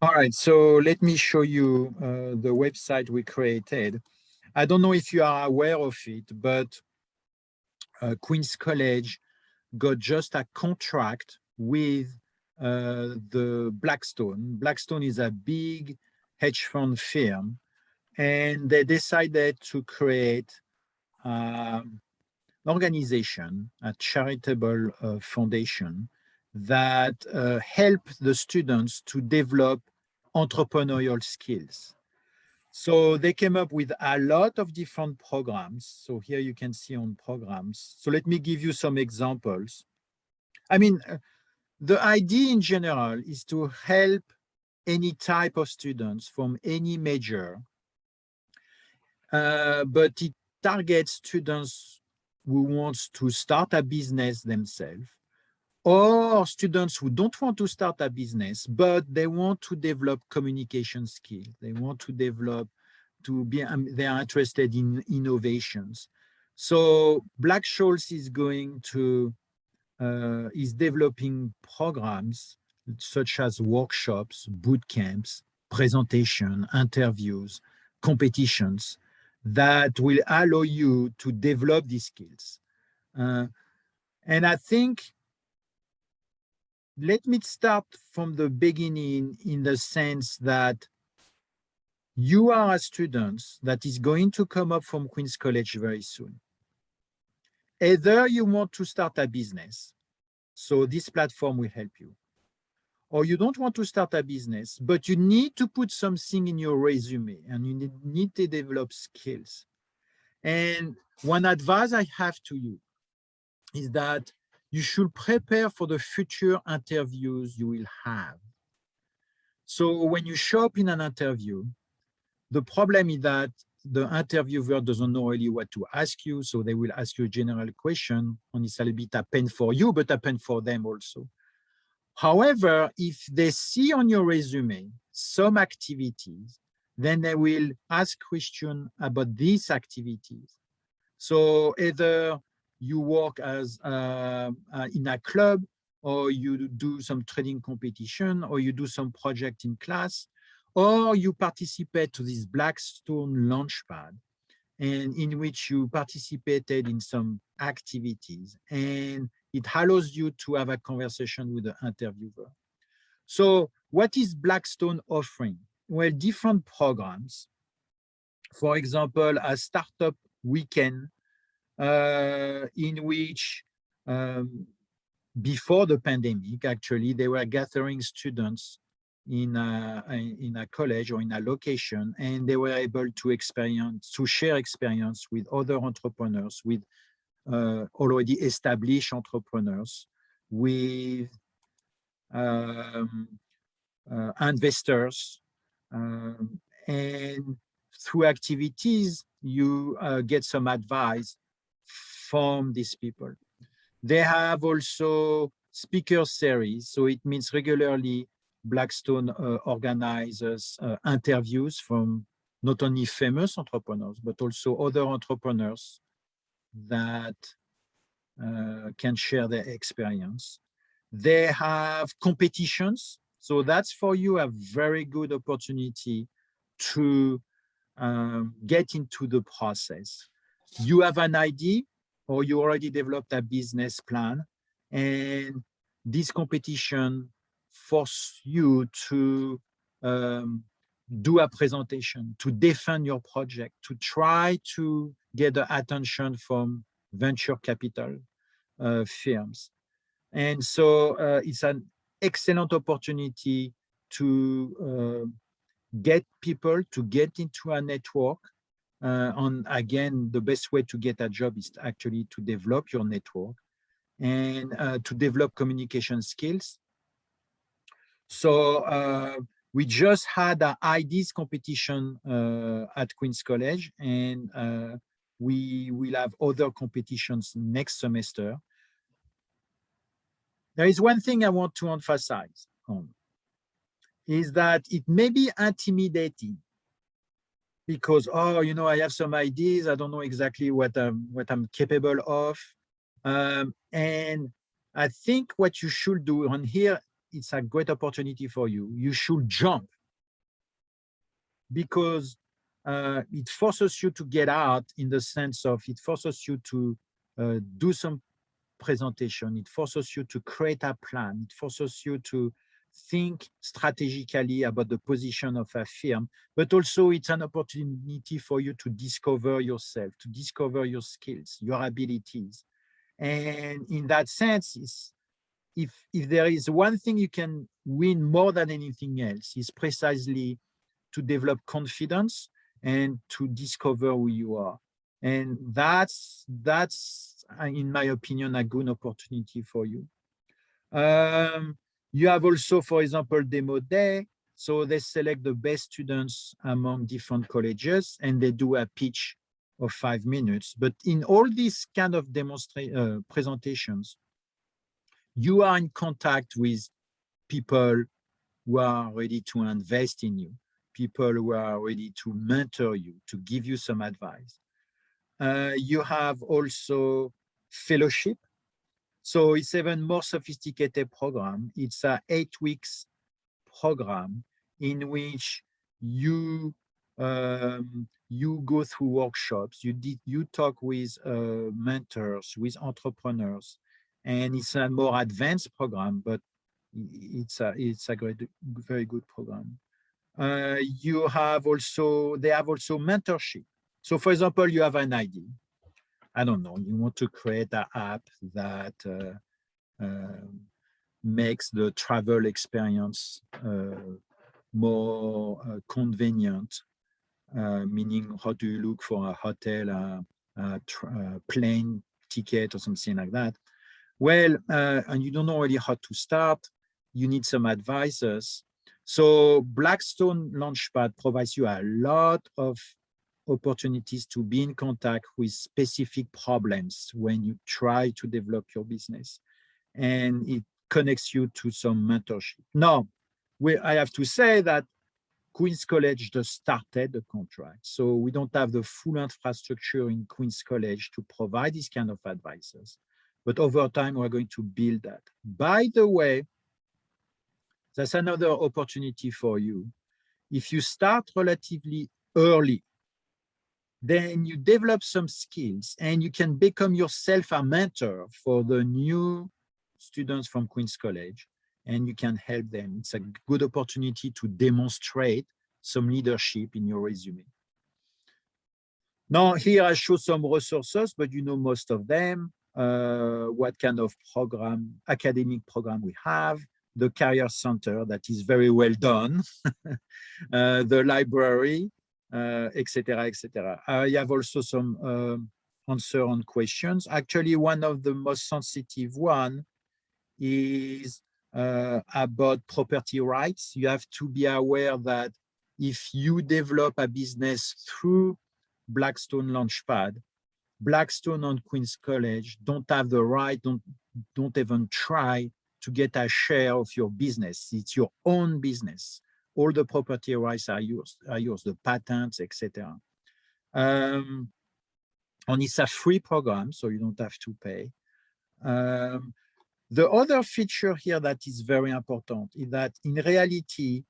All right, so let me show you the website we created. I don't know if you are aware of it, but Queen's College got just a contract with the Blackstone. Blackstone is a big hedge fund firm, and they decided to create an organization, a charitable foundation that help the students to develop entrepreneurial skills. So they came up with a lot of different programs. So here you can see on programs. So let me give you some examples. I mean, the idea in general is to help any type of students from any major, but it targets students who want to start a business themselves, or students who don't want to start a business, but they want to develop communication skills. They want to develop, they are interested in innovations. So Black-Scholes is developing programs such as workshops, boot camps, presentation, interviews, competitions that will allow you to develop these skills. And I think, let me start from the beginning in the sense that you are a student that is going to come up from Queen's College very soon. Either you want to start a business, so this platform will help you, or you don't want to start a business, but you need to put something in your resume and you need to develop skills. And one advice I have to you is that you should prepare for the future interviews you will have. So when you show up in an interview, the problem is that the interviewer doesn't know really what to ask you, so they will ask you a general question, and it's a little bit a pain for you, but a pain for them also. However, if they see on your resume some activities, then they will ask questions about these activities. So either you work as in a club, or you do some trading competition, or you do some project in class, or you participate to this Blackstone Launchpad, and in which you participated in some activities, and it allows you to have a conversation with the interviewer. So what is Blackstone offering? Well, different programs. For example, a startup weekend in which before the pandemic, actually, they were gathering students in a college or in a location, and they were able to share experience with other entrepreneurs, with already established entrepreneurs, with investors, and through activities, you get some advice from these people. They have also speaker series, so it means regularly Blackstone organizes interviews from not only famous entrepreneurs, but also other entrepreneurs that can share their experience. They have competitions, so that's for you a very good opportunity to get into the process. You have an idea, or you already developed a business plan, and this competition force you to do a presentation, to defend your project, to try to get the attention from venture capital firms. And so it's an excellent opportunity to get people to get into a network. And again, the best way to get a job is actually to develop your network and to develop communication skills. So we just had an IDs competition at Queen's College, and we will have other competitions next semester. There is one thing I want to emphasize on, is that it may be intimidating because, oh, you know, I have some ideas, I don't know exactly what I'm capable of. And I think what you should do on here, it's a great opportunity for you. You should jump. because it forces you to get out, in the sense of it forces you to do some presentation. It forces you to create a plan. It forces you to think strategically about the position of a firm, but also it's an opportunity for you to discover yourself, to discover your skills, your abilities. And in that sense, if there is one thing you can win more than anything else, is precisely to develop confidence and to discover who you are. And that's in my opinion, a good opportunity for you. You have also, for example, demo day. So they select the best students among different colleges and they do a pitch of 5 minutes. But in all these kind of presentations, you are in contact with people who are ready to invest in you, people who are ready to mentor you, to give you some advice. You have also fellowship. So it's even more sophisticated program. It's a 8 weeks program in which you go through workshops, you talk with mentors, with entrepreneurs, and it's a more advanced program, but it's a very good program. They have also mentorship. So for example, you have an idea. I don't know, you want to create an app that makes the travel experience more convenient, meaning how do you look for a hotel, a plane ticket or something like that. Well, and you don't know really how to start, you need some advisors. So Blackstone Launchpad provides you a lot of opportunities to be in contact with specific problems when you try to develop your business. And it connects you to some mentorship. Now, I have to say that Queen's College just started the contract. So we don't have the full infrastructure in Queen's College to provide this kind of advisors. But over time, we're going to build that. By the way, that's another opportunity for you. If you start relatively early, then you develop some skills and you can become yourself a mentor for the new students from Queen's College, and you can help them. It's a good opportunity to demonstrate some leadership in your resume. Now, here I show some resources, but you know most of them, what kind of academic program we have, the Career Center that is very well done, the library, etc., etc. I have also some answer on questions. Actually, one of the most sensitive one is about property rights. You have to be aware that if you develop a business through Blackstone Launchpad, Blackstone and Queen's College don't have the right, don't even try to get a share of your business. It's your own business. All the property rights are yours, the patents, etc. And it's a free program, so you don't have to pay. The other feature here that is very important is that in reality,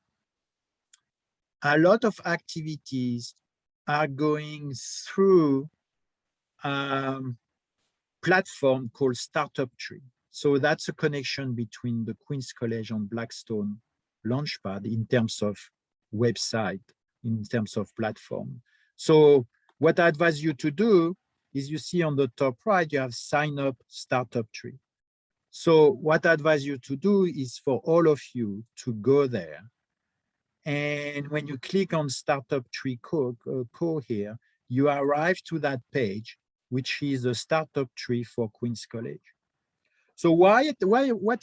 a lot of activities are going through a platform called Startup Tree. So that's a connection between the Queen's College and Blackstone Launchpad in terms of website, in terms of platform. So what I advise you to do is, you see on the top right, you have sign up Startup Tree. So what I advise you to do is for all of you to go there. And when you click on Startup Tree core here, you arrive to that page, which is a startup tree for Queen's College. So what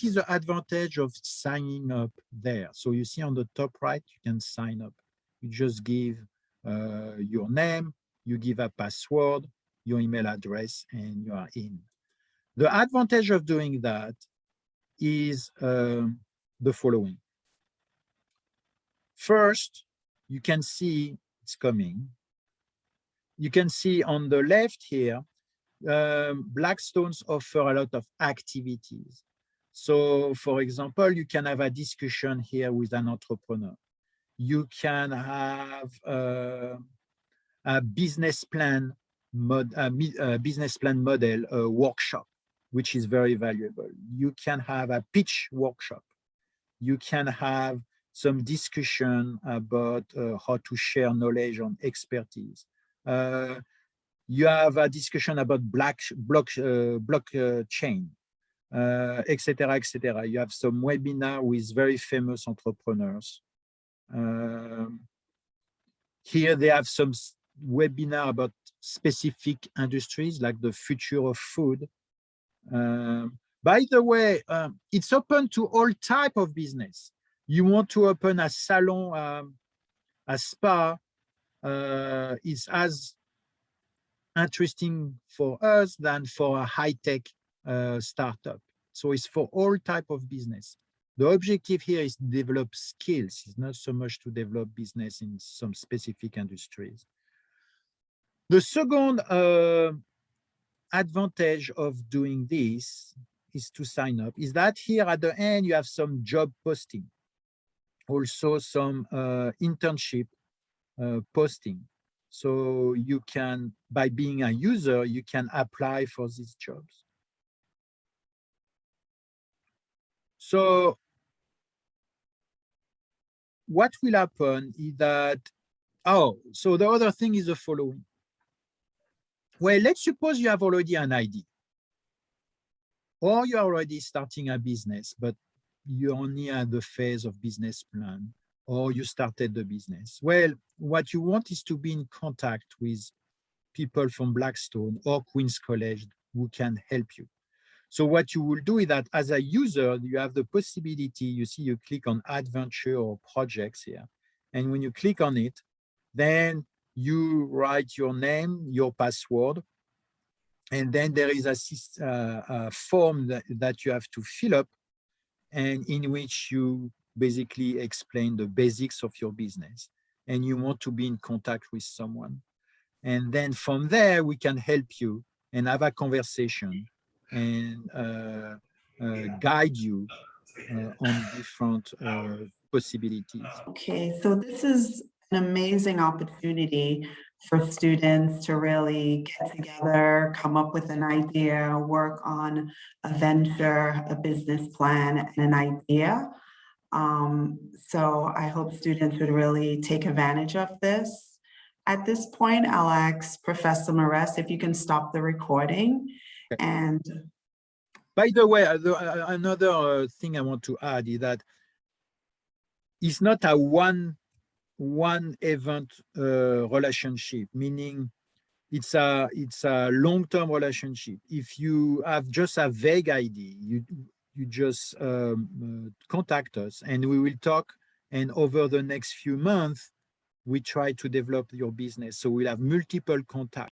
is the advantage of signing up there? So you see on the top right, you can sign up. You just give your name, you give a password, your email address, and you are in. The advantage of doing that is the following. First, you can see it's coming. You can see on the left here, Blackstones offer a lot of activities. So for example, you can have a discussion here with an entrepreneur. you can have a business plan model workshop, which is very valuable. You can have a pitch workshop. You can have some discussion about how to share knowledge on expertise. You have a discussion about blockchain, etc., etc. You have some webinar with very famous entrepreneurs. Here they have some webinar about specific industries like the future of food. By the way, it's open to all type of business. You want to open a salon, a spa, is as interesting for us than for a high-tech startup. So it's for all type of business. The objective here is to develop skills. It's not so much to develop business in some specific industries. The second advantage of doing this is to sign up, is that here at the end, you have some job posting, also some internship posting. So you can, by being a user, you can apply for these jobs. So what will happen is that, so the other thing is the following. Well, let's suppose you have already an idea, or you're already starting a business, but you're only at the phase of business plan, or you started the business. Well, what you want is to be in contact with people from Blackstone or Queen's College who can help you. So what you will do is that as a user, you have the possibility, you see, you click on adventure or projects here. And when you click on it, then you write your name, your password, and then there is a form that you have to fill up, and in which you basically explain the basics of your business, and you want to be in contact with someone. And then from there, we can help you and have a conversation and guide you on different possibilities. Okay, so this is an amazing opportunity for students to really get together, come up with an idea, work on a venture, a business plan, and an idea. So I hope students would really take advantage of this. At this point, I'll ask Professor Marès if you can stop the recording. And by the way, another thing I want to add is that it's not a one event relationship, meaning it's a long-term relationship. If you have just a vague idea, you just contact us and we will talk, and over the next few months we try to develop your business, so we'll have multiple contacts.